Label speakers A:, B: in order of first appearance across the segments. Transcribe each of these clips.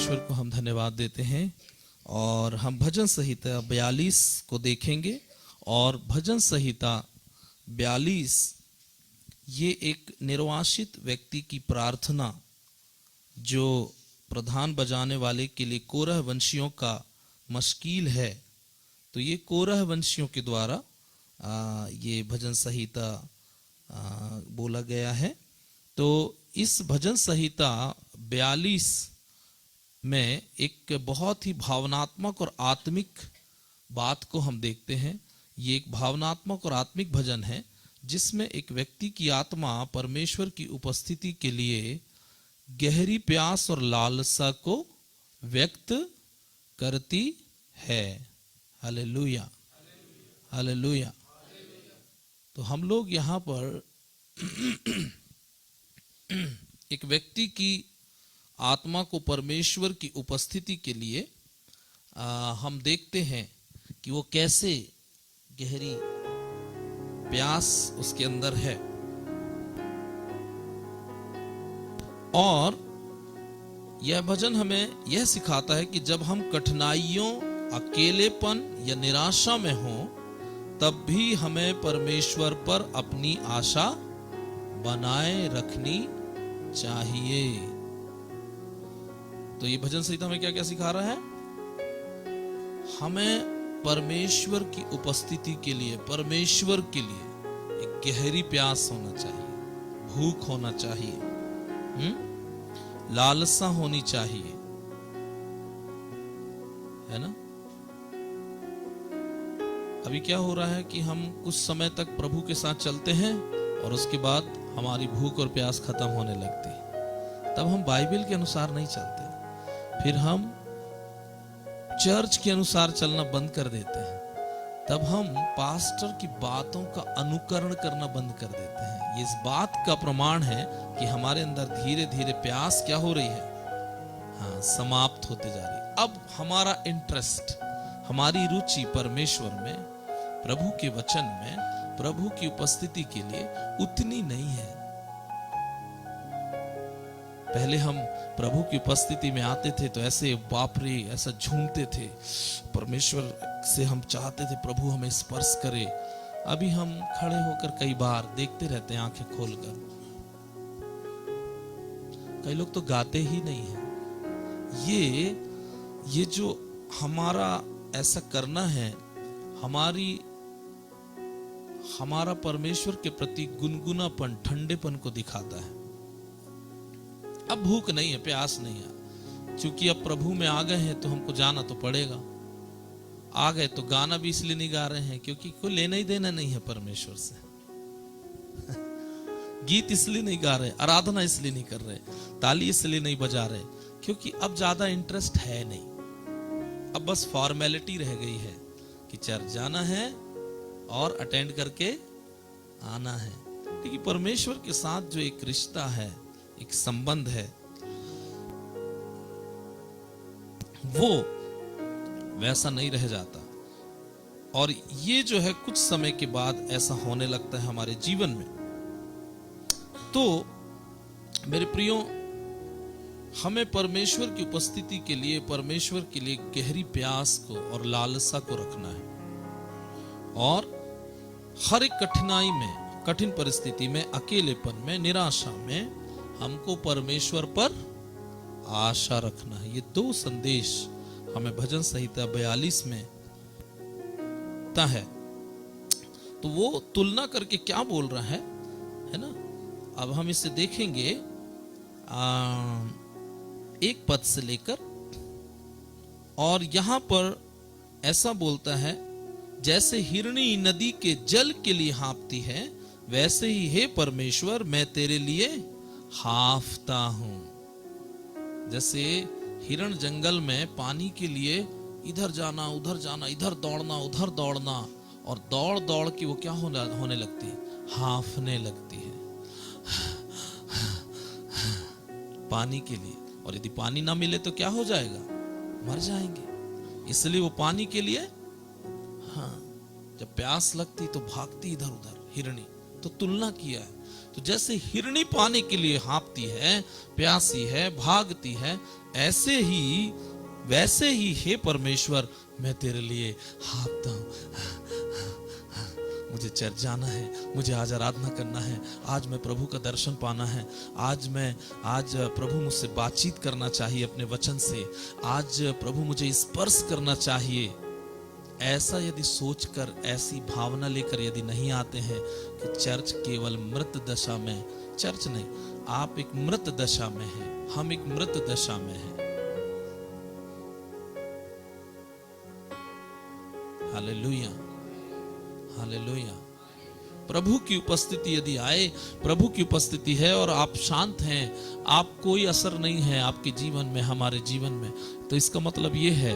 A: परमेश्वर को हम धन्यवाद देते हैं और हम भजन संहिता 42 को देखेंगे। और भजन संहिता 42 ये एक निर्वासित व्यक्ति की प्रार्थना जो प्रधान बजाने वाले के लिए कोरह वंशियों का मशकील है। तो ये कोरह वंशियों के द्वारा ये भजन संहिता बोला गया है। तो इस भजन संहिता 42 में एक बहुत ही भावनात्मक और आत्मिक बात को हम देखते हैं। ये एक भावनात्मक और आत्मिक भजन है जिसमें एक व्यक्ति की आत्मा परमेश्वर की उपस्थिति के लिए गहरी प्यास और लालसा को व्यक्त करती है। Hallelujah, hallelujah. तो हम लोग यहाँ पर एक व्यक्ति की आत्मा को परमेश्वर की उपस्थिति के लिए हम देखते हैं कि वो कैसे गहरी प्यास उसके अंदर है। और यह भजन हमें यह सिखाता है कि जब हम कठिनाइयों, अकेलेपन या निराशा में हों तब भी हमें परमेश्वर पर अपनी आशा बनाए रखनी चाहिए। तो ये भजन संहिता में क्या क्या सिखा रहा है? हमें परमेश्वर की उपस्थिति के लिए, परमेश्वर के लिए एक गहरी प्यास होना चाहिए, भूख होना चाहिए, लालसा होनी चाहिए, है ना। अभी क्या हो रहा है कि हम कुछ समय तक प्रभु के साथ चलते हैं और उसके बाद हमारी भूख और प्यास खत्म होने लगती है। तब हम बाइबल के अनुसार नहीं चलते, फिर हम चर्च के अनुसार चलना बंद कर देते हैं। तब हम पास्टर की बातों का अनुकरण करना बंद कर देते हैं। ये इस बात का प्रमाण है कि हमारे अंदर धीरे धीरे प्यास क्या हो रही है? हाँ, समाप्त होते जा रही है। अब हमारा इंटरेस्ट, हमारी रुचि परमेश्वर में, प्रभु के वचन में, प्रभु की उपस्थिति के लिए उतनी नहीं है। पहले हम प्रभु की उपस्थिति में आते थे तो ऐसे बाप रे ऐसा झूमते थे, परमेश्वर से हम चाहते थे प्रभु हमें स्पर्श करे। अभी हम खड़े होकर कई बार देखते रहते हैं आंखें खोलकर। कई लोग तो गाते ही नहीं है। ये जो हमारा ऐसा करना है, हमारा परमेश्वर के प्रति गुनगुनापन, ठंडेपन को दिखाता है। अब भूख नहीं है, प्यास नहीं है, क्योंकि अब प्रभु में आ गए हैं तो हमको जाना तो पड़ेगा। आ गए तो गाना भी इसलिए नहीं गा रहे हैं क्योंकि कोई लेना ही देना नहीं है परमेश्वर से। गीत इसलिए नहीं गा रहे, आराधना इसलिए नहीं कर रहे, ताली इसलिए नहीं बजा रहे क्योंकि अब ज्यादा इंटरेस्ट है नहीं। अब बस फॉर्मेलिटी रह गई है कि चर्च जाना है और अटेंड करके आना है। क्योंकि परमेश्वर के साथ जो एक रिश्ता है, एक संबंध है, वो वैसा नहीं रह जाता। और ये जो है कुछ समय के बाद ऐसा होने लगता है हमारे जीवन में। तो मेरे प्रियो, हमें परमेश्वर की उपस्थिति के लिए, परमेश्वर के लिए गहरी प्यास को और लालसा को रखना है। और हर एक कठिनाई में, कठिन परिस्थिति में, अकेलेपन में, निराशा में हमको परमेश्वर पर आशा रखना है। ये दो संदेश हमें भजन संहिता 42 में है। तो वो तुलना करके क्या बोल रहा है ना। अब हम इसे देखेंगे एक पद से लेकर, और यहां पर ऐसा बोलता है, जैसे हिरणी नदी के जल के लिए हाँफती है वैसे ही हे परमेश्वर मैं तेरे लिए हाँफता हूं। जैसे हिरण जंगल में पानी के लिए इधर जाना, उधर जाना, इधर दौड़ना, उधर दौड़ना, और दौड़ दौड़ के वो क्या होने लगती है? हाँफने लगती है पानी के लिए। और यदि पानी ना मिले तो क्या हो जाएगा? मर जाएंगे। इसलिए वो पानी के लिए, हाँ, जब प्यास लगती तो भागती इधर उधर हिरणी। तो तुलना किया है तो जैसे हिरनी पाने के लिए हाँफती है, प्यासी है, भागती है, वैसे ही हे परमेश्वर मैं तेरे लिए हाँफता हूं। मुझे चर्च जाना है, मुझे आज आराधना करना है, आज मैं प्रभु का दर्शन पाना है, आज प्रभु मुझसे बातचीत करना चाहिए अपने वचन से, आज प्रभु मुझे स्पर्श करना चाहिए। ऐसा यदि सोचकर, ऐसी भावना लेकर यदि नहीं आते हैं कि चर्च केवल मृत दशा में, चर्च नहीं, आप एक मृत दशा में हैं, हम एक मृत दशा में हैं। Hallelujah, hallelujah. प्रभु की उपस्थिति यदि आए, प्रभु की उपस्थिति है और आप शांत हैं, आप कोई असर नहीं है आपके जीवन में, हमारे जीवन में, तो इसका मतलब यह है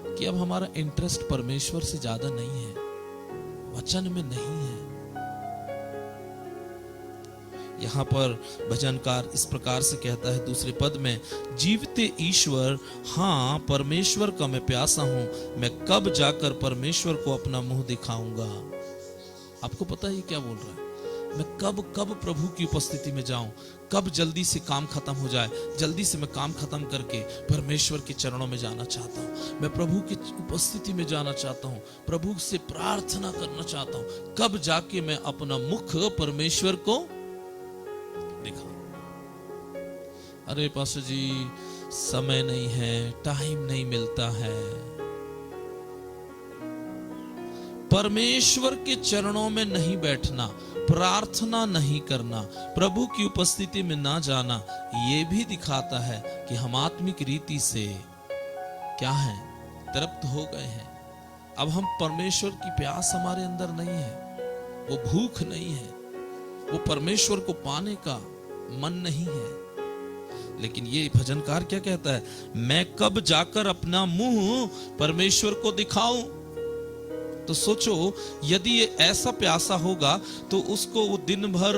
A: कि अब हमारा इंटरेस्ट परमेश्वर से ज्यादा नहीं है, वचन में नहीं है। यहां पर भजनकार इस प्रकार से कहता है दूसरे पद में, जीवते ईश्वर, हाँ परमेश्वर का मैं प्यासा हूं, मैं कब जाकर परमेश्वर को अपना मुंह दिखाऊंगा। आपको पता है ये क्या बोल रहा है? मैं कब प्रभु की उपस्थिति में जाऊं, कब जल्दी से काम खत्म हो जाए, जल्दी से मैं काम खत्म करके परमेश्वर के चरणों में जाना चाहता हूं, मैं प्रभु की उपस्थिति में जाना चाहता हूं, प्रभु से प्रार्थना करना चाहता हूं, कब जाके मैं अपना मुख परमेश्वर को दिखाऊं। अरे पास्टर जी समय नहीं है, टाइम नहीं मिलता है। परमेश्वर के चरणों में नहीं बैठना, प्रार्थना नहीं करना, प्रभु की उपस्थिति में ना जाना, यह भी दिखाता है कि हम आत्मिक रीति से क्या हैं, तृप्त हो गए हैं। अब हम परमेश्वर की प्यास हमारे अंदर नहीं है, वो भूख नहीं है, वो परमेश्वर को पाने का मन नहीं है। लेकिन ये भजनकार क्या कहता है, मैं कब जाकर अपना मुंह परमेश्वर को दिखाऊं। तो सोचो, यदि ये ऐसा प्यासा होगा तो उसको वो दिन भर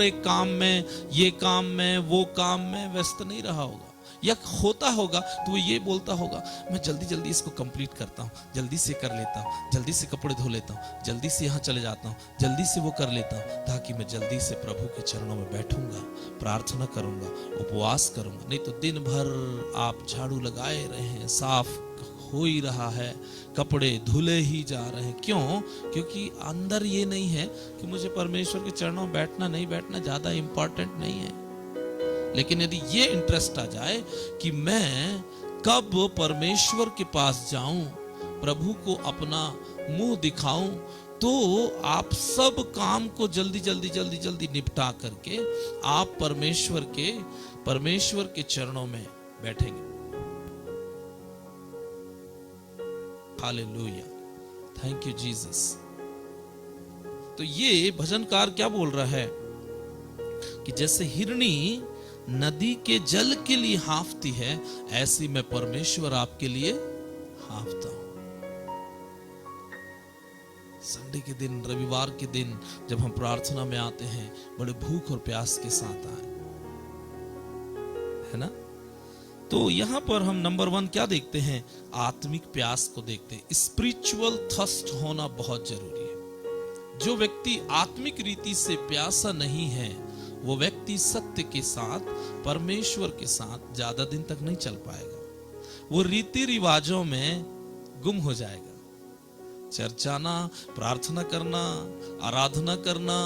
A: एक काम में, ये काम में, वो काम में व्यस्त नहीं रहा होगा, या होता होगा तो वो ये बोलता होगा, मैं जल्दी जल्दी इसको कंप्लीट करता हूँ, जल्दी से कर लेता हूँ, जल्दी से कपड़े धो लेता हूँ, जल्दी से यहाँ चले जाता हूँ, जल्दी से वो कर लेता हूँ, ताकि मैं जल्दी से प्रभु के चरणों में बैठूंगा, प्रार्थना करूंगा, उपवास करूंगा। नहीं तो दिन भर आप झाड़ू लगाए रहे हैं, साफ हो ही रहा है, कपड़े धुले ही जा रहे हैं। क्यों? क्योंकि अंदर ये नहीं है कि मुझे परमेश्वर के चरणों में बैठना, नहीं बैठना ज्यादा इंपॉर्टेंट नहीं है। लेकिन यदि ये इंटरेस्ट आ जाए कि मैं कब परमेश्वर के पास जाऊं, प्रभु को अपना मुंह दिखाऊं, तो आप सब काम को जल्दी जल्दी जल्दी जल्दी निपटा करके आप परमेश्वर के चरणों में बैठेंगे। Hallelujah, thank you Jesus. तो ये भजनकार क्या बोल रहा है कि जैसे हिरनी नदी के जल के लिए हाँफती है, ऐसी मैं परमेश्वर आपके लिए हाँफता हूं। संडे के दिन, रविवार के दिन जब हम प्रार्थना में आते हैं, बड़े भूख और प्यास के साथ आए, है ना। तो यहां पर हम नंबर 1 क्या देखते हैं? आत्मिक प्यास को देखते हैं। स्पिरिचुअल थर्स्ट होना बहुत जरूरी है। जो व्यक्ति आत्मिक रीति से प्यासा नहीं है, वो व्यक्ति सत्य के साथ, परमेश्वर के साथ ज्यादा दिन तक नहीं चल पाएगा। वो रीति रिवाजों में गुम हो जाएगा। चर्च आना, प्रार्थना करना, आराधना करना,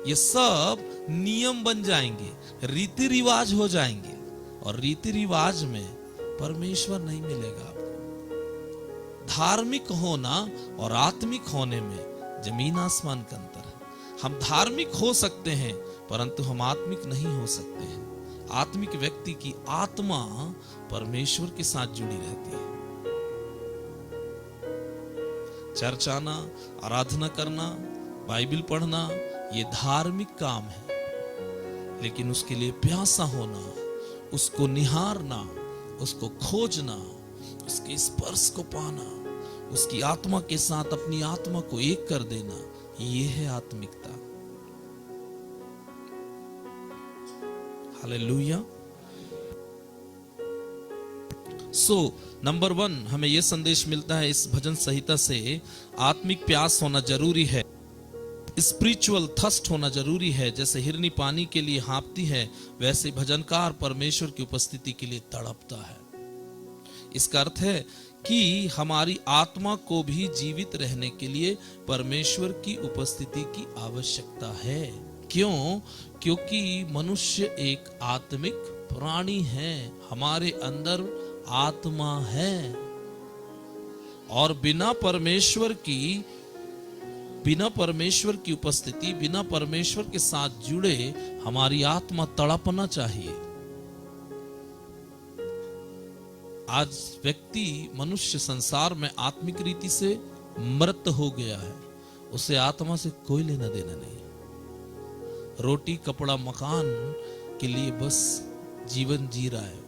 A: ये सब नियम बन जाएंगे, रीति रिवाज हो जाएंगे, और रीति रिवाज में परमेश्वर नहीं मिलेगा आपको। धार्मिक होना और आत्मिक होने में जमीन आसमान का अंतर है। हम धार्मिक हो सकते हैं, परंतु हम आत्मिक नहीं हो सकते हैं। आत्मिक व्यक्ति की आत्मा परमेश्वर के साथ जुड़ी रहती है। चर्च आना, आराधना करना, बाइबल पढ़ना, ये धार्मिक काम है, लेकिन उसके लिए प्यासा होना, उसको निहारना, उसको खोजना, उसके स्पर्श को पाना, उसकी आत्मा के साथ अपनी आत्मा को एक कर देना, ये है आत्मिकता। हालेलुया। नंबर 1 हमें यह संदेश मिलता है इस भजन संहिता से, आत्मिक प्यास होना जरूरी है। स्पिरिचुअल थर्स्ट होना जरूरी है। जैसे हिरनी पानी के लिए हाँफती है, वैसे भजनकार परमेश्वर की उपस्थिति के लिए तड़पता है। इसका अर्थ है कि हमारी आत्मा को भी जीवित रहने के लिए परमेश्वर की उपस्थिति की आवश्यकता है। क्यों? क्योंकि मनुष्य एक आत्मिक प्राणी है, हमारे अंदर आत्मा है, और बिना परमेश्वर की उपस्थिति, बिना परमेश्वर के साथ जुड़े हमारी आत्मा तड़पना चाहिए। आज व्यक्ति, मनुष्य संसार में आत्मिक रीति से मृत हो गया है, उसे आत्मा से कोई लेना देना नहीं। रोटी कपड़ा मकान के लिए बस जीवन जी रहा है।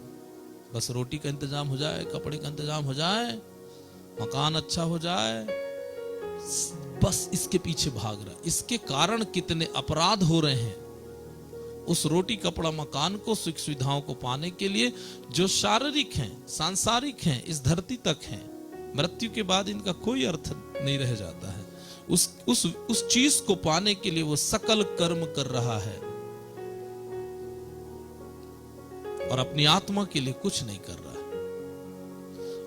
A: बस रोटी का इंतजाम हो जाए, कपड़े का इंतजाम हो जाए, मकान अच्छा हो जाए, बस इसके पीछे भाग रहा है। इसके कारण कितने अपराध हो रहे हैं। उस रोटी कपड़ा मकान को, सुख सुविधाओं को पाने के लिए, जो शारीरिक हैं, सांसारिक हैं, इस धरती तक हैं, मृत्यु के बाद इनका कोई अर्थ नहीं रह जाता है। उस चीज को पाने के लिए वो सकल कर्म कर रहा है और अपनी आत्मा के लिए कुछ नहीं कर रहा है,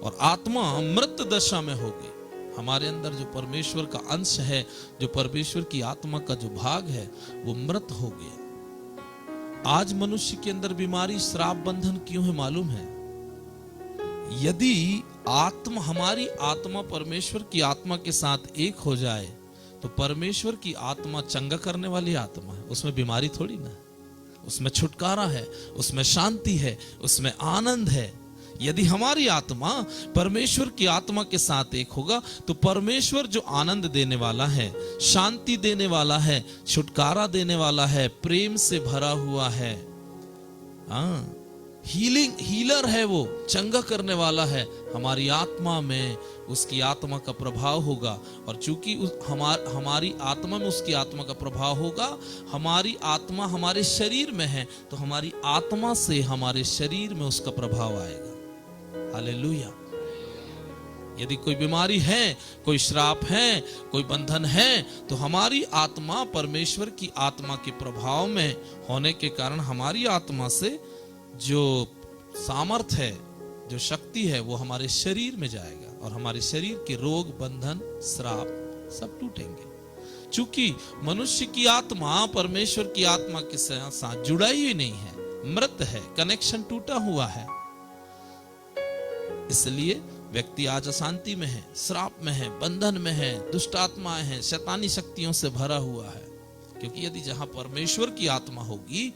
A: और आत्मा मृत दशा में हो गई। हमारे अंदर जो परमेश्वर का अंश है, जो परमेश्वर की आत्मा का जो भाग है, वो मृत हो गया। आज मनुष्य के अंदर बीमारी, श्राप, बंधन क्यों है मालूम है? यदि हमारी आत्मा परमेश्वर की आत्मा के साथ एक हो जाए, तो परमेश्वर की आत्मा चंगा करने वाली आत्मा है, उसमें बीमारी थोड़ी ना, उसमें छुटकारा है, उसमें शांति है, उसमें आनंद है। यदि हमारी आत्मा परमेश्वर की आत्मा के साथ एक होगा, तो परमेश्वर जो आनंद देने वाला है, शांति देने वाला है, छुटकारा देने वाला है, प्रेम से भरा हुआ है, हीलर है, वो चंगा करने वाला है, हमारी आत्मा में उसकी आत्मा का प्रभाव होगा। और चूंकि हमारी आत्मा में उसकी आत्मा का प्रभाव होगा, हमारी आत्मा हमारे शरीर में है, तो हमारी आत्मा से हमारे शरीर में उसका प्रभाव आएगा। हालेलुया। यदि कोई बीमारी है, कोई श्राप है, कोई बंधन है, तो हमारी आत्मा परमेश्वर की आत्मा के प्रभाव में होने के कारण हमारी आत्मा से जो सामर्थ है, जो शक्ति है, वो हमारे शरीर में जाएगा, और हमारे शरीर के रोग, बंधन, श्राप सब टूटेंगे। चूंकि मनुष्य की आत्मा परमेश्वर की आत्मा के साथ जुड़ाई ही नहीं है, मृत है, कनेक्शन टूटा हुआ है। इसलिए व्यक्ति आज अशांति में है, श्राप में है, बंधन में है, दुष्ट आत्माएं हैं, शैतानी शक्तियों से भरा हुआ है। क्योंकि यदि जहां परमेश्वर की आत्मा होगी,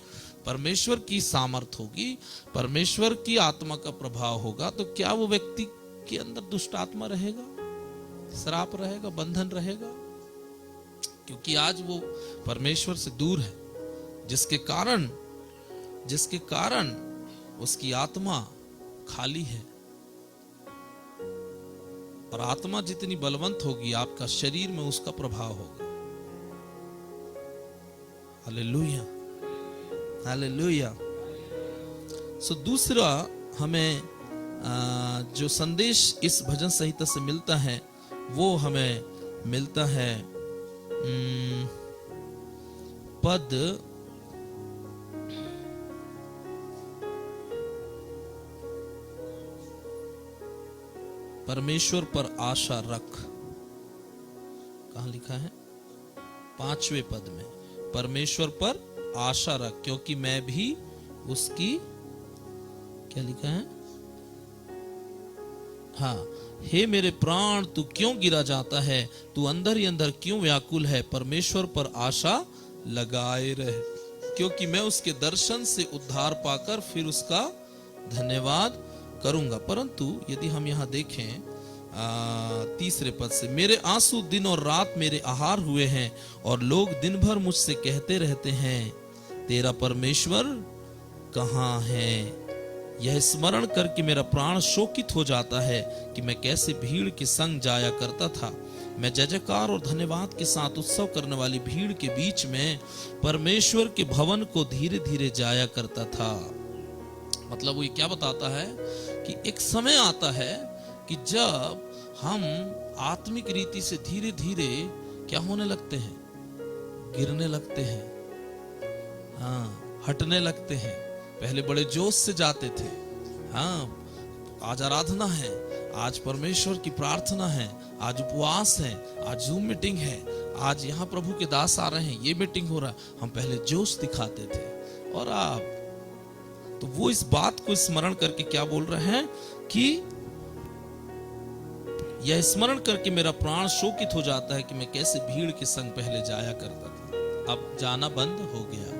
A: परमेश्वर की सामर्थ होगी, परमेश्वर की आत्मा का प्रभाव होगा, तो क्या वो व्यक्ति के अंदर दुष्ट आत्मा रहेगा, श्राप रहेगा, बंधन रहेगा? क्योंकि आज वो परमेश्वर से दूर है, जिसके कारण उसकी आत्मा खाली है। और आत्मा जितनी बलवंत होगी, आपका शरीर में उसका प्रभाव होगा। Hallelujah, hallelujah. सो दूसरा हमें जो संदेश इस भजन संहिता से मिलता है, वो हमें मिलता है पद 'परमेश्वर पर आशा रख'। कहां लिखा है? 5वें पद में, परमेश्वर पर आशा रख, क्योंकि मैं भी उसकी, क्या लिखा है? हाँ, हे मेरे प्राण, तू क्यों गिरा जाता है, तू अंदर ही अंदर क्यों व्याकुल है, परमेश्वर पर आशा लगाए रहे, क्योंकि मैं उसके दर्शन से उद्धार पाकर फिर उसका धन्यवाद करूंगा। परंतु यदि हम यहाँ देखें 3 पद से, मेरे आंसू दिन और रात मेरे आहार हुए हैं, और लोग दिन भर मुझसे कहते रहते हैं, तेरा परमेश्वर कहाँ है? यह स्मरण करके मेरा प्राण शोकित हो जाता है कि मैं कैसे भीड़ के संग जाया करता था। मैं जय जयकार और धन्यवाद के साथ उत्सव करने वाली भीड़ के बीच में परमेश्वर के भवन को धीरे धीरे जाया करता था। मतलब वो ये क्या बताता है कि एक समय आता है कि जब हम आत्मिक रीति से धीरे धीरे क्या होने लगते हैं, गिरने लगते हैं, हाँ, हटने लगते हैं। पहले बड़े जोश से जाते थे, हाँ, आज आराधना है, आज परमेश्वर की प्रार्थना है, आज उपवास है, आज जूम मीटिंग है, आज यहाँ प्रभु के दास आ रहे हैं, ये मीटिंग हो रहा है। हम पहले जोश दिखाते थे। और आप तो वो इस बात को स्मरण करके क्या बोल रहे हैं कि यह स्मरण करके मेरा प्राण शोकित हो जाता है कि मैं कैसे भीड़ के संग पहले जाया करता था, अब जाना बंद हो गया।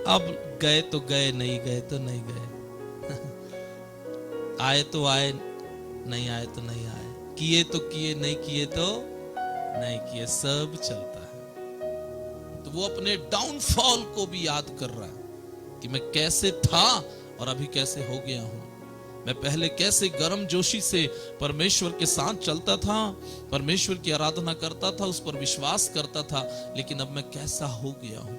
A: अब गए तो गए, नहीं गए तो नहीं गए। आए तो आए, नहीं आए तो नहीं आए, किए तो किए, नहीं किए तो नहीं किए, सब चलता है। तो वो अपने डाउनफॉल को भी याद कर रहा है कि मैं कैसे था और अभी कैसे हो गया हूं। मैं पहले कैसे गर्म जोशी से परमेश्वर के साथ चलता था, परमेश्वर की आराधना करता था, उस पर विश्वास करता था, लेकिन अब मैं कैसा हो गया हूं।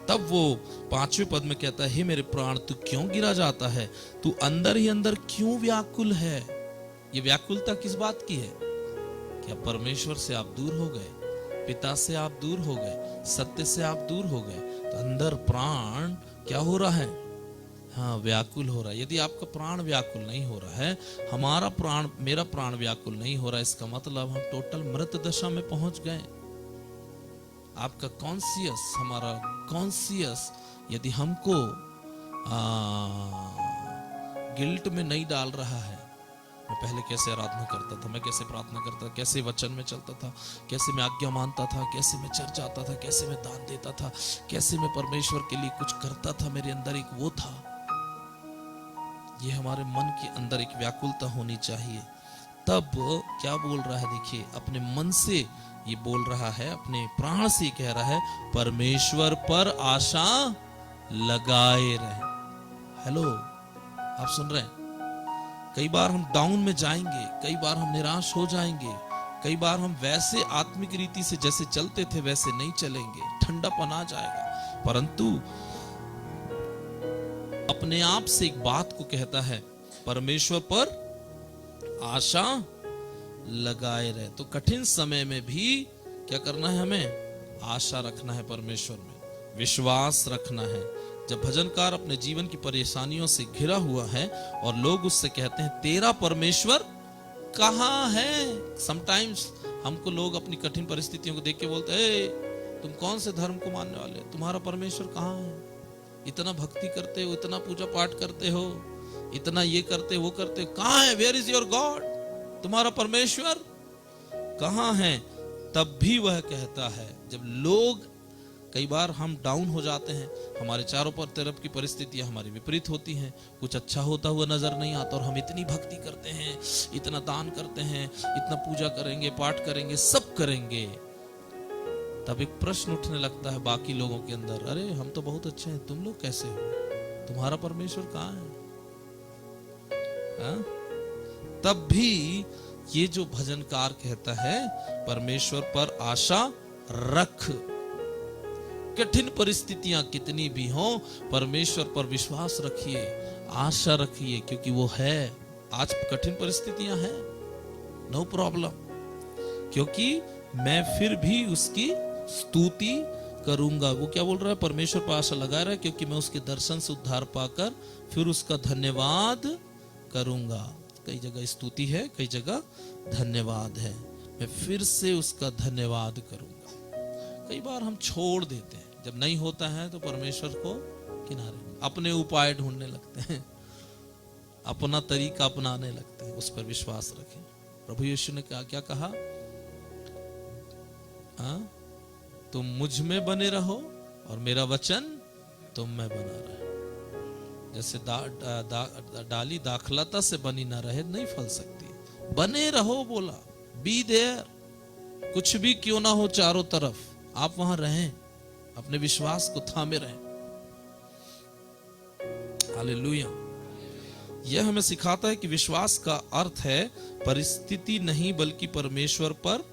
A: तब वो 5वें पद में कहता है, हे मेरे प्राण तू क्यों गिरा जाता है, तू अंदर ही अंदर क्यों व्याकुल है। ये व्याकुलता किस बात की है? क्या परमेश्वर से आप दूर हो गए, पिता से आप दूर हो गए, सत्य से आप दूर हो गए, तो अंदर प्राण क्या हो रहा है? हाँ, व्याकुल हो रहा है। यदि आपका प्राण व्याकुल नहीं हो रहा है, हमारा प्राण, मेरा प्राण व्याकुल नहीं हो रहा है, इसका मतलब हम टोटल मृत दशा में पहुंच गए। आपका कॉन्सियस, हमारा कॉन्सियस यदि हमको गिल्ट में नहीं डाल रहा है, मैं पहले कैसे आराधना करता था, मैं कैसे प्रार्थना करता था, कैसे वचन में चलता था, कैसे मैं आज्ञा मानता था, कैसे मैं चर्च जाता था, कैसे मैं दान देता था, कैसे मैं परमेश्वर के लिए कुछ करता था, मेरे अंदर एक वो था। ये हमारे मन के अंदर एक व्याकुलता होनी चाहिए। तब क्या बोल रहा है, देखिए, अपने मन से ये बोल रहा है, अपने प्राण से कह रहा है, परमेश्वर पर आशा लगाए रहे। हेलो, आप सुन रहे हैं? कई बार हम डाउन में जाएंगे, कई बार हम निराश हो जाएंगे, कई बार हम वैसे आत्मिक रीति से जैसे चलते थे वैसे नहीं चलेंगे, ठंडापन आ जाएगा। परंतु अपने आप से एक बात को कहता है, परमेश्वर पर आशा लगाए रहे। तो कठिन समय में भी क्या करना है? हमें आशा रखना है, परमेश्वर में विश्वास रखना है। जब भजनकार अपने जीवन की परेशानियों से घिरा हुआ है और लोग उससे कहते हैं, तेरा परमेश्वर कहाँ है? समटाइम्स हमको लोग अपनी कठिन परिस्थितियों को देख के बोलते हैं, तुम कौन से धर्म को मानने वाले, तुम्हारा परमेश्वर कहाँ है? इतना भक्ति करते हो, इतना पूजा पाठ करते हो, इतना ये करते वो करते हो, कहाँ है? Where is your God? तुम्हारा परमेश्वर कहाँ है? तब भी वह कहता है, जब लोग, कई बार हम डाउन हो जाते हैं, हमारे चारों पर तरफ की परिस्थितियां हमारी विपरीत होती हैं, कुछ अच्छा होता हुआ नजर नहीं आता, और हम इतनी भक्ति करते हैं, इतना दान करते हैं, इतना पूजा करेंगे, पाठ करेंगे, सब करेंगे, तब एक प्रश्न उठने लगता है बाकी लोगों के अंदर, अरे हम तो बहुत अच्छे हैं, तुम लोग कैसे हो? तुम्हारा परमेश्वर कहाँ है? हाँ? तब भी ये जो भजनकार कहता है, परमेश्वर पर आशा रख। कठिन परिस्थितियां कितनी भी हों, परमेश्वर पर विश्वास रखिए, आशा रखिए, क्योंकि वो है। आज कठिन परिस्थितियां हैं, नो प्रॉब्लम, क्योंकि मैं फिर भी उसकी स्तुति करूंगा। वो क्या बोल रहा है? परमेश्वर पर आशा लगा रहा है, क्योंकि मैं उसके दर्शन से उद्धार पाकर फिर उसका धन्यवाद करूंगा। कई जगह स्तुति है, कई जगह धन्यवाद है, मैं फिर से उसका धन्यवाद करूंगा। कई बार हम छोड़ देते हैं, जब नहीं होता है तो परमेश्वर को किनारे, अपने उपाय ढूंढने लगते हैं, अपना तरीका अपनाने लगते हैं। उस पर विश्वास रखें। प्रभु यीशु ने क्या कहा? तुम मुझ में बने रहो और मेरा वचन तुम में बना रहे। जैसे डाली दाखलता से बनी ना रहे, नहीं फल सकती। बने रहो बोला, बी देयर, कुछ भी क्यों ना हो चारों तरफ, आप वहां रहें, अपने विश्वास को थामे रहें। हालेलुया। यह हमें सिखाता है कि विश्वास का अर्थ है परिस्थिति नहीं, बल्कि परमेश्वर पर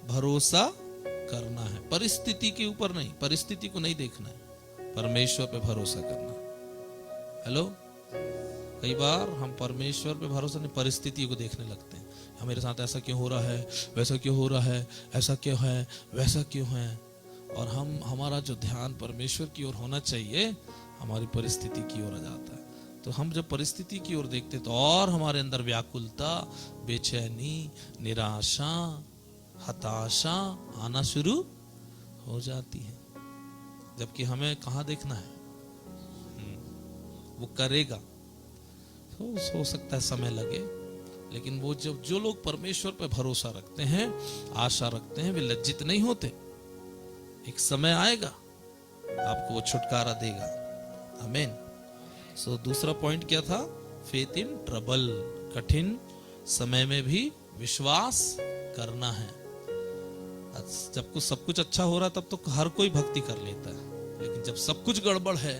A: भरोसा करना है। परिस्थिति के ऊपर नहीं, परिस्थिति को नहीं देखना है, परमेश्वर पे भरोसा करना है। हेलो, कई बार हम परमेश्वर पे भरोसा नहीं, परिस्थितियों को देखने लगते हैं। मेरे साथ ऐसा क्यों हो रहा है, वैसा क्यों हो रहा है, ऐसा क्यों है, वैसा क्यों है। और हमारा जो ध्यान परमेश्वर की ओर होना चाहिए, हमारी परिस्थिति की ओर आ जाता है। तो हम जब परिस्थिति की ओर देखते तो और हमारे अंदर व्याकुलता, बेचैनी, निराशा, हताशा आना शुरू हो जाती है। जबकि हमें कहाँ देखना है, वो करेगा। तो हो सकता है समय लगे, लेकिन वो जब जो लोग परमेश्वर पर भरोसा रखते हैं, आशा रखते हैं, वे लज्जित नहीं होते। एक समय आएगा आपको वो छुटकारा देगा। आमीन। सो दूसरा पॉइंट क्या था? फेथ इन ट्रबल, कठिन समय में भी विश्वास करना है। जब कुछ सब कुछ अच्छा हो रहा तब तो हर कोई भक्ति कर लेता है, लेकिन जब सब कुछ गड़बड़ है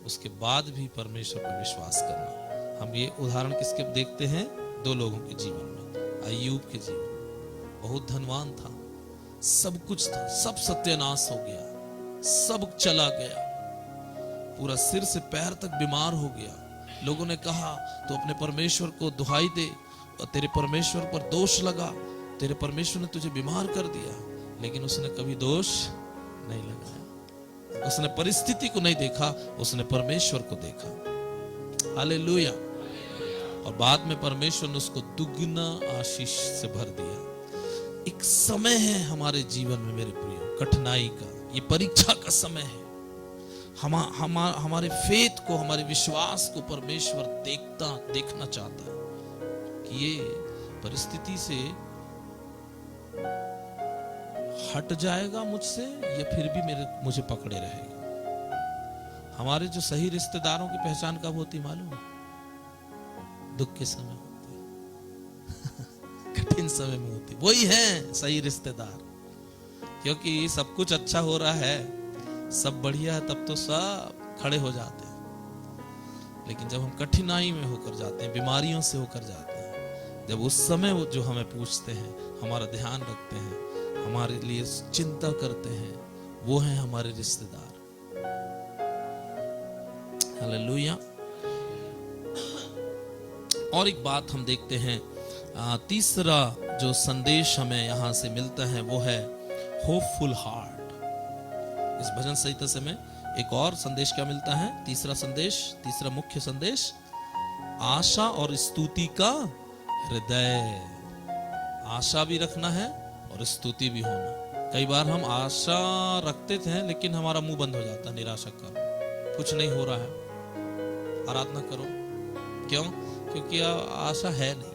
A: उसके बाद भी परमेश्वर पर विश्वास करना। हम ये उदाहरण किसके देखते हैं? दो लोगों के जीवन में। अय्यूब के जीवन, बहुत धनवान था, सब कुछ था, सब सत्यानाश हो गया, सब चला गया, पूरा सिर से पैर तक बीमार हो गया। लोगों ने कहा तो अपने परमेश्वर को दुहाई दे, और तेरे परमेश्वर पर दोष लगा, तेरे परमेश्वर ने तुझे बीमार कर दिया। लेकिन उसने कभी दोष नहीं लगाया, उसने परिस्थिति को नहीं देखा, उसने परमेश्वर को देखा। हालेलुया। और बाद में परमेश्वर ने उसको दुगना आशीष से भर दिया। एक समय है हमारे जीवन में मेरे प्रियो, कठिनाई का, ये परीक्षा का समय है। हमारे फेथ को, हमारे विश्वास को परमेश्वर देखना चाहता है कि ये परिस्थिति से हट जाएगा मुझसे या फिर भी मुझे पकड़े रहेगा। हमारे जो सही रिश्तेदारों की पहचान कब होती मालूम है? दुख के समय होती है कठिन समय में होती, वही है सही रिश्तेदार। क्योंकि सब कुछ अच्छा हो रहा है, सब बढ़िया है, तब तो सब खड़े हो जाते हैं। लेकिन जब हम कठिनाई में होकर जाते हैं, बीमारियों से होकर जाते हैं, जब उस समय वो जो हमें पूछते हैं, हमारा ध्यान रखते हैं, हमारे लिए चिंता करते हैं, वो हैं हमारे रिश्तेदार। हालेलुया। और एक बात हम देखते हैं, तीसरा जो संदेश हमें यहां से मिलता है वो है होपफुल हार्ट। इस भजन संहिता से में एक और संदेश क्या मिलता है? तीसरा संदेश, तीसरा मुख्य संदेश, आशा और स्तुति का हृदय। आशा भी रखना है और स्तुति भी होना। कई बार हम आशा रखते थे लेकिन हमारा मुंह बंद हो जाता, निराशा का, कुछ नहीं हो रहा है, आराधना करो। क्यों? क्योंकि आशा है नहीं।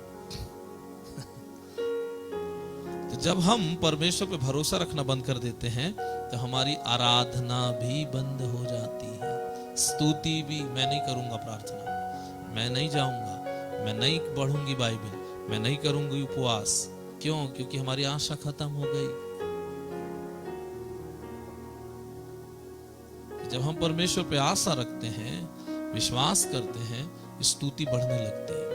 A: तो जब हम परमेश्वर पे भरोसा रखना बंद कर देते हैं तो हमारी आराधना भी बंद हो जाती है, स्तुति भी। मैं नहीं करूंगा प्रार्थना, मैं नहीं जाऊंगा, मैं नहीं पढ़ूंगी बाइबल, मैं नहीं करूंगी उपवास। क्यों? क्योंकि हमारी आशा खत्म हो गई। जब हम परमेश्वर पे आशा रखते हैं, विश्वास करते हैं, स्तुति बढ़ने लगती है।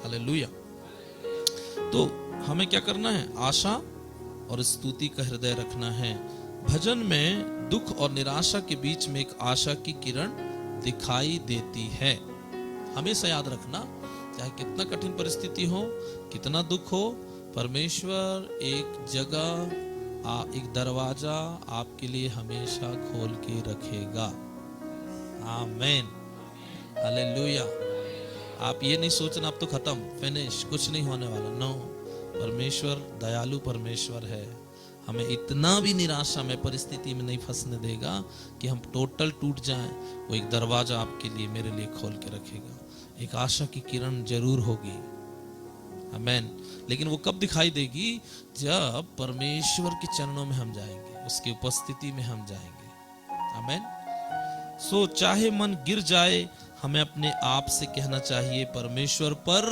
A: हालेलुया। तो हमें क्या करना है? आशा और स्तुति का हृदय रखना है। भजन में दुख और निराशा के बीच में एक आशा की किरण दिखाई देती है। हमेशा याद रखना, चाहे कितना कठिन परिस्थिति हो, कितना दुख हो, परमेश्वर एक जगह, एक दरवाजा आपके लिए हमेशा खोल के रखेगा। आमीन। हालेलुया। आप ये नहीं सोचना अब तो खत्म, फिनिश, कुछ नहीं होने वाला। नो, परमेश्वर दयालु परमेश्वर है, हमें इतना भी निराशा में, परिस्थिति में नहीं फंसने देगा कि हम टोटल टूट जाएं। वो एक दरवाजा आपके लिए, मेरे लिए खोल के रखेगा। एक आशा की किरण जरूर होगी। आमीन। लेकिन वो कब दिखाई देगी? जब परमेश्वर के चरणों में हम जाएंगे, उसकी उपस्थिति में हम जाएंगे। आमीन। सो चाहे मन गिर जाए, हमें अपने आप से कहना चाहिए, परमेश्वर पर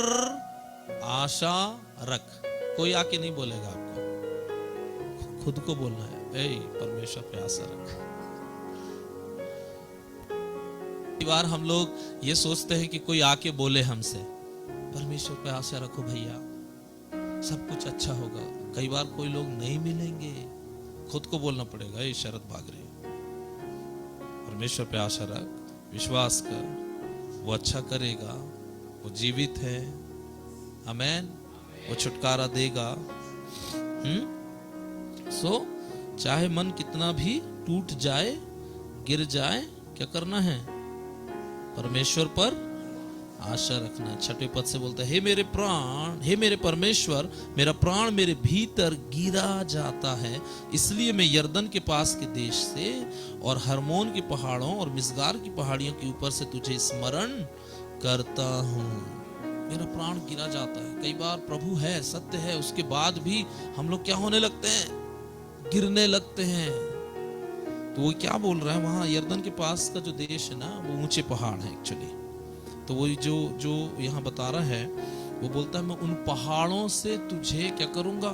A: आशा रख। कोई आके नहीं बोलेगा आपको, खुद को बोलना है, ए परमेश्वर पे आशा रख। कई बार हम लोग ये सोचते हैं कि कोई आके बोले हमसे, परमेश्वर पे आशा रखो भैया, सब कुछ अच्छा होगा। कई बार कोई लोग नहीं मिलेंगे, खुद को बोलना पड़ेगा, ए शरद भाग रही, परमेश्वर पे आशा रख, विश्वास कर, वो अच्छा करेगा, वो जीवित है, आमेन, वो छुटकारा देगा। सो चाहे मन कितना भी टूट जाए, गिर जाए, क्या करना है? परमेश्वर पर आशा रखना। छठे पद से बोलता है, हे मेरे प्राण, हे मेरे परमेश्वर, मेरा प्राण मेरे भीतर गिरा जाता है, इसलिए मैं यरदन के पास के देश से और हरमोन के पहाड़ों और मिस्गार की पहाड़ियों के ऊपर से तुझे स्मरण करता हूँ। मेरा प्राण गिरा जाता है। कई बार प्रभु है, सत्य है, उसके बाद भी हम लोग क्या होने लगते हैं? गिरने लगते हैं। तो वो क्या बोल रहा है, वहां यरदन के पास का जो देश है ना, वो ऊंचे पहाड़ है एक्चुअली। तो वो जो यहाँ बता रहा है, वो बोलता है मैं उन पहाड़ों से तुझे क्या करूंगा?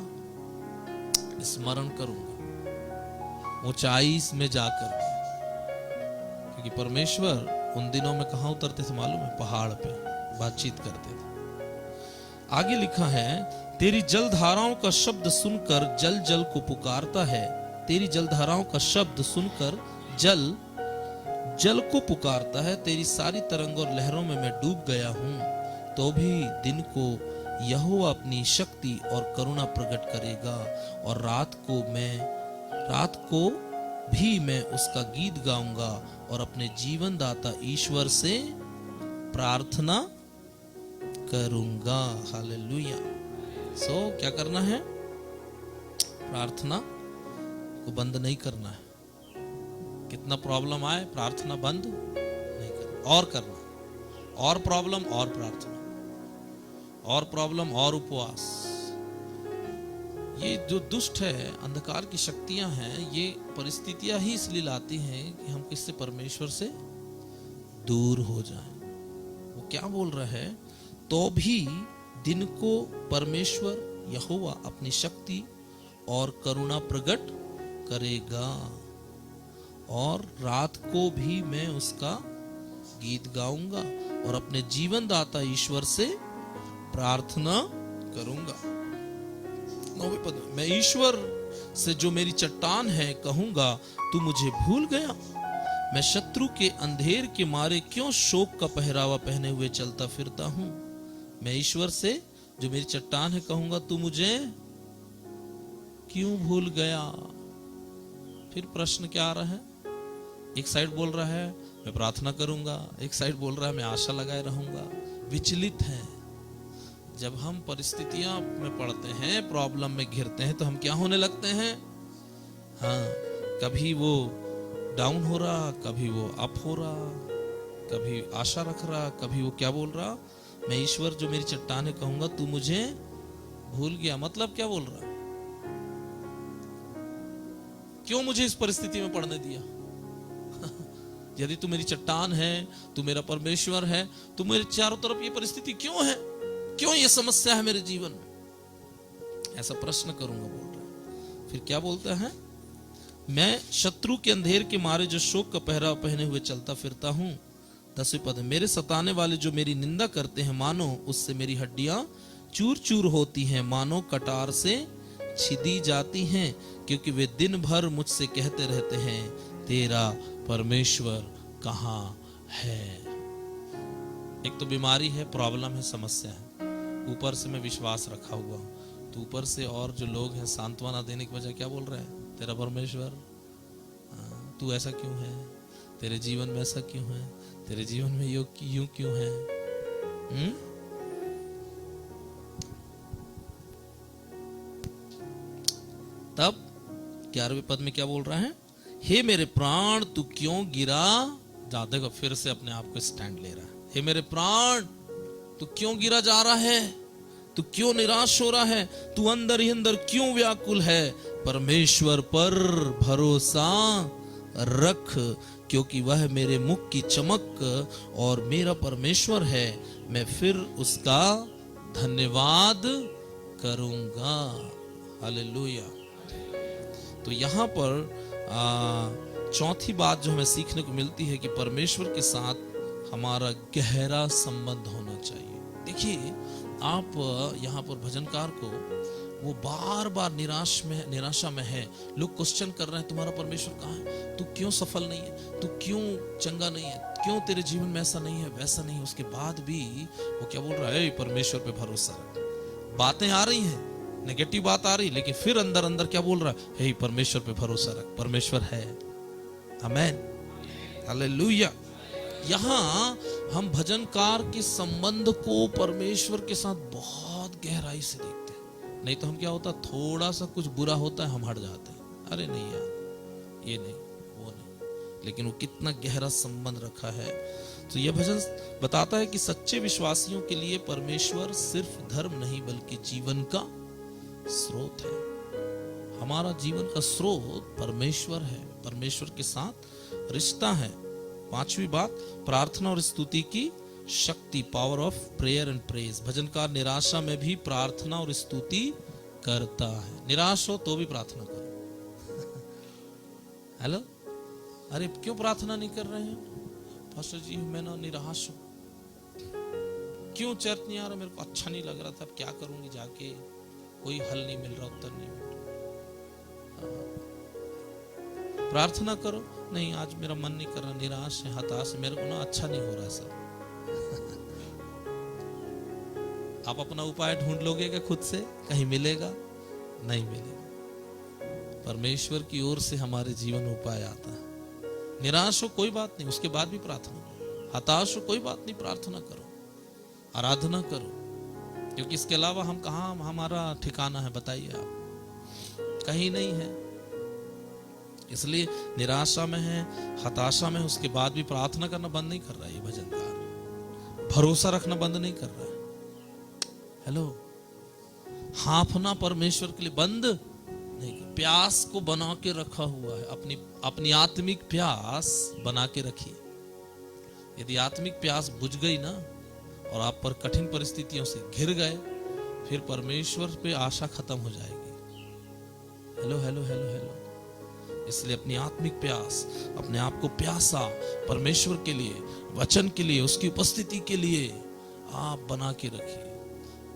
A: स्मरण करूंगा, ऊंचाई में जाकर। क्योंकि परमेश्वर उन दिनों में कहाँ उतरते थे मालूम है? पहाड़ पे बातचीत करते थे। आगे लिखा है, तेरी जलधाराओं का शब्द सुनकर जल जल को पुकारता है। तेरी जलधाराओं का शब्द सुनकर जल जल को पुकारता है। तेरी सारी तरंग और लहरों में मैं डूब गया हूं, तो भी दिन को यहोवा अपनी शक्ति और करुणा प्रकट करेगा, और रात को भी मैं उसका गीत गाऊंगा और अपने जीवन दाता ईश्वर से प्रार्थना करूंगा। हालेलुया। सो क्या करना है? प्रार्थना को बंद नहीं करना है। कितना प्रॉब्लम आए, प्रार्थना बंद नहीं करना, और करना, और प्रॉब्लम और प्रार्थना, और प्रॉब्लम और उपवास। ये जो दुष्ट है, अंधकार की शक्तियां हैं, ये परिस्थितियां ही इसलिए लाती हैं कि हम किससे? परमेश्वर से दूर हो जाएं। वो क्या बोल रहा है? तो भी दिन को परमेश्वर यहोवा अपनी शक्ति और करुणा प्रकट करेगा, और रात को भी मैं उसका गीत गाऊंगा और अपने जीवन दाता ईश्वर से प्रार्थना करूंगा। 9वें पद में, मैं ईश्वर से जो मेरी चट्टान है कहूंगा, तू मुझे भूल गया। मैं शत्रु के अंधेर के मारे क्यों शोक का पहरावा पहने हुए चलता फिरता हूं। मैं ईश्वर से जो मेरी चट्टान है कहूंगा, तू मुझे क्यों भूल गया। फिर प्रश्न क्या आ रहा है? एक साइड बोल रहा है मैं प्रार्थना करूंगा, एक साइड बोल रहा है मैं आशा लगाए रहूंगा। विचलित है। जब हम परिस्थितियां में पड़ते हैं, प्रॉब्लम में घिरते हैं, तो हम क्या होने लगते हैं? हाँ, कभी वो डाउन हो रहा, कभी वो अप हो रहा, कभी आशा रख रहा, कभी वो क्या बोल रहा, मैं ईश्वर जो मेरी चट्टान है कहूंगा, तू मुझे भूल गया। मतलब क्या बोल रहा? क्यों मुझे इस परिस्थिति में पड़ने दिया? यदि तू मेरी चट्टान है, तू मेरा परमेश्वर है, तो मेरे चारों तरफ ये परिस्थिति क्यों है? क्यों ये समस्या है मेरे जीवन में? ऐसा प्रश्न करूंगा बोल रहा है। फिर क्या बोलता है? मैं शत्रु के अंधेर के मारे जो शोक का पहरावा पहने हुए चलता फिरता हूं। 10वें पद, मेरे सताने वाले जो मेरी निंदा करते हैं, मानो उससे मेरी हड्डियां चूर चूर होती हैं, मानो कटार से छिदी जाती हैं, क्योंकि वे दिन भर मुझसे कहते रहते हैं, तेरा परमेश्वर कहाँ है। एक तो बीमारी है, प्रॉब्लम है, समस्या है, ऊपर से मैं विश्वास रखा हुआ हूं, तो ऊपर से और जो लोग हैं सांत्वना देने की बजाय क्या बोल रहे हैं? तेरा परमेश्वर, तू ऐसा क्यों है, तेरे जीवन में ऐसा क्यों है, तेरे जीवन में यूं क्यों है। तब 11वें पद में क्या बोल रहा है? हे मेरे प्राण तू क्यों गिरा जा। देखो फिर से अपने आप को स्टैंड ले रहा है। हे मेरे प्राण तू क्यों गिरा जा रहा है, तू क्यों निराश हो रहा है, तू अंदर ही अंदर क्यों व्याकुल है। परमेश्वर पर भरोसा रख, क्योंकि वह मेरे मुख की चमक और मेरा परमेश्वर है, मैं फिर उसका धन्यवाद करूंगा। हालेलुया। तो यहाँ पर चौथी बात जो हमें सीखने को मिलती है कि परमेश्वर के साथ हमारा गहरा संबंध होना चाहिए। देखिए आप यहाँ पर भजनकार को वो बार बार निराशा में है। लोग क्वेश्चन कर रहे हैं तुम्हारा परमेश्वर कहाँ है, तू क्यों सफल नहीं है, तू क्यों चंगा नहीं है, क्यों तेरे जीवन में ऐसा नहीं है, वैसा नहीं है, उसके बाद भी वो क्या बोल रहा है, परमेश्वर पे भरोसा रख। बातें आ रही हैं, नेगेटिव बात आ रही, लेकिन फिर अंदर अंदर क्या बोल रहा है, हे परमेश्वर पे भरोसा रख, परमेश्वर है। आमेन, हालेलुया। यहाँ हम भजनकार के संबंध को परमेश्वर के साथ बहुत गहराई से देखते हैं। नहीं तो हम क्या होता, थोड़ा सा कुछ बुरा होता है हम हट जाते हैं, अरे नहीं यार, ये नहीं, वो नहीं। लेकिन वो कितना गहरा संबंध रखा है। तो यह भजन बताता है कि सच्चे विश्वासियों के लिए परमेश्वर सिर्फ धर्म नहीं बल्कि जीवन का स्रोत है। हमारा जीवन का स्रोत परमेश्वर है, परमेश्वर के साथ रिश्ता है। पांचवी बात, प्रार्थना और स्तुति की शक्ति, power of prayer and praise. भजनकार निराशा में भी प्रार्थना और स्तुति करता है। निराश हो तो भी प्रार्थना करो। हेलो, अरे क्यों प्रार्थना नहीं कर रहे हैं पास्टर जी, मैं ना निराश हूं, क्यों चर्च नहीं आ रहा, मेरे को अच्छा नहीं लग रहा था, अब क्या करूंगी जाके, कोई हल नहीं मिल रहा, उत्तर नहीं मिल रहा। प्रार्थना करो, नहीं आज मेरा मन नहीं कर रहा, निराश है, हताश है, मेरे को ना अच्छा नहीं हो रहा सर। आप अपना उपाय ढूंढ लोगे क्या खुद से, कहीं मिलेगा? नहीं मिलेगा। परमेश्वर की ओर से हमारे जीवन में उपाय आता है। निराश हो कोई बात नहीं, उसके बाद भी प्रार्थना करो। हताश हो कोई बात नहीं, प्रार्थना करो, आराधना करो, क्योंकि इसके अलावा हम कहाँ हमारा ठिकाना है बताइए आप? कहीं नहीं है। इसलिए निराशा में है, हताशा में, उसके बाद भी प्रार्थना करना बंद नहीं कर रहा है ये भजनकार, भरोसा रखना बंद नहीं कर रहा है। हेलो, हांफना परमेश्वर के लिए बंद नहीं, प्यास को बना के रखा हुआ है, अपनी आत्मिक प्यास बना के रखिए। यदि आत्मिक प्यास बुझ गई ना और आप पर कठिन परिस्थितियों से घिर गए, फिर परमेश्वर पे आशा खत्म हो जाएगी। Hello hello hello hello. इसलिए अपनी आत्मिक प्यास, अपने आप को प्यासा परमेश्वर के लिए, वचन के लिए, उसकी उपस्थिति के लिए आप बना के रखिए।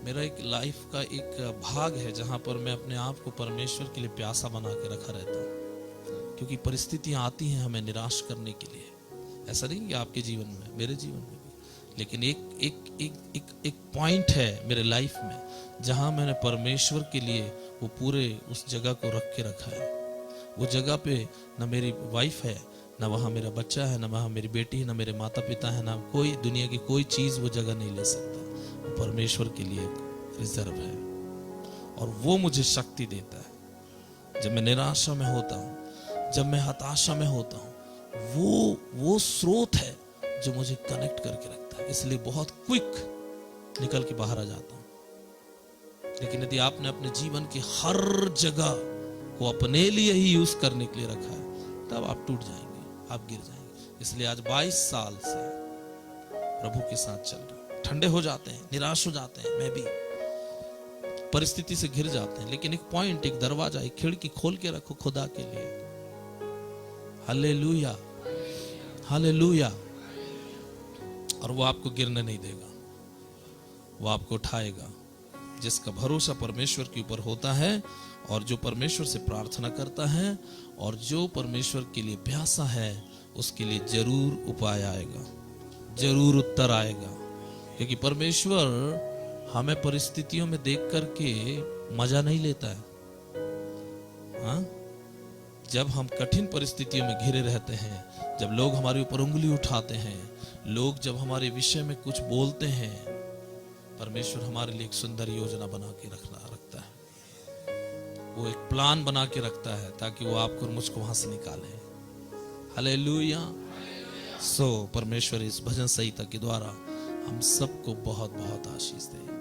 A: मेरा एक लाइफ का एक भाग है जहां पर मैं अपने आप को परमेश्वर के लिए प्यासा बना के रखा रहता हूं, क्योंकि परिस्थितियां आती हैं हमें निराश करने के लिए। ऐसा नहीं कि आपके जीवन में, मेरे जीवन में भी, लेकिन एक पॉइंट है मेरे लाइफ में जहां मैंने परमेश्वर के लिए वो पूरे उस जगह को रख के रखा है। वो जगह पे न मेरी वाइफ है, न वहां मेरा बच्चा है, न वहां मेरी बेटी है, न मेरे माता पिता है, न कोई दुनिया की कोई चीज वो जगह नहीं ले सकता। वो परमेश्वर के लिए रिजर्व है और वो मुझे शक्ति देता है। जब मैं निराशा में होता हूँ, जब मैं हताशा में होता हूँ, वो स्रोत है जो मुझे कनेक्ट करके रखता है। इसलिए बहुत क्विक निकल के बाहर आ जाता हूँ। लेकिन यदि आपने अपने जीवन की हर जगह को अपने लिए ही यूज करने के लिए रखा है, तब आप टूट जाएंगे, आप गिर जाएंगे। इसलिए आज 22 साल से प्रभु के साथ चल रहे, ठंडे हो जाते हैं, निराश हो जाते हैं, मैं भी परिस्थिति से घिर जाते हैं, लेकिन एक पॉइंट, एक दरवाजा, एक खिड़की खोल के रखो खुदा के लिए। Hallelujah, hallelujah. और वो आपको गिरने नहीं देगा, वो आपको उठाएगा। जिसका भरोसा परमेश्वर के ऊपर होता है और जो परमेश्वर से प्रार्थना करता है और जो परमेश्वर के लिए प्यासा है, उसके लिए जरूर उपाय आएगा, जरूर उत्तर आएगा। क्योंकि परमेश्वर हमें परिस्थितियों में देख करके मजा नहीं लेता है। हाँ? जब हम कठिन परिस्थितियों में घिरे रहते हैं, जब लोग हमारे ऊपर उंगली उठाते हैं, लोग जब हमारे विषय में कुछ बोलते हैं, परमेश्वर हमारे लिए एक सुंदर योजना बना के रखता है। वो एक प्लान बना के रखता है ताकि वो आपको और मुझको वहां से निकाले। हालेलुया। परमेश्वर इस भजन संहिता के द्वारा हम सबको बहुत बहुत आशीष दे।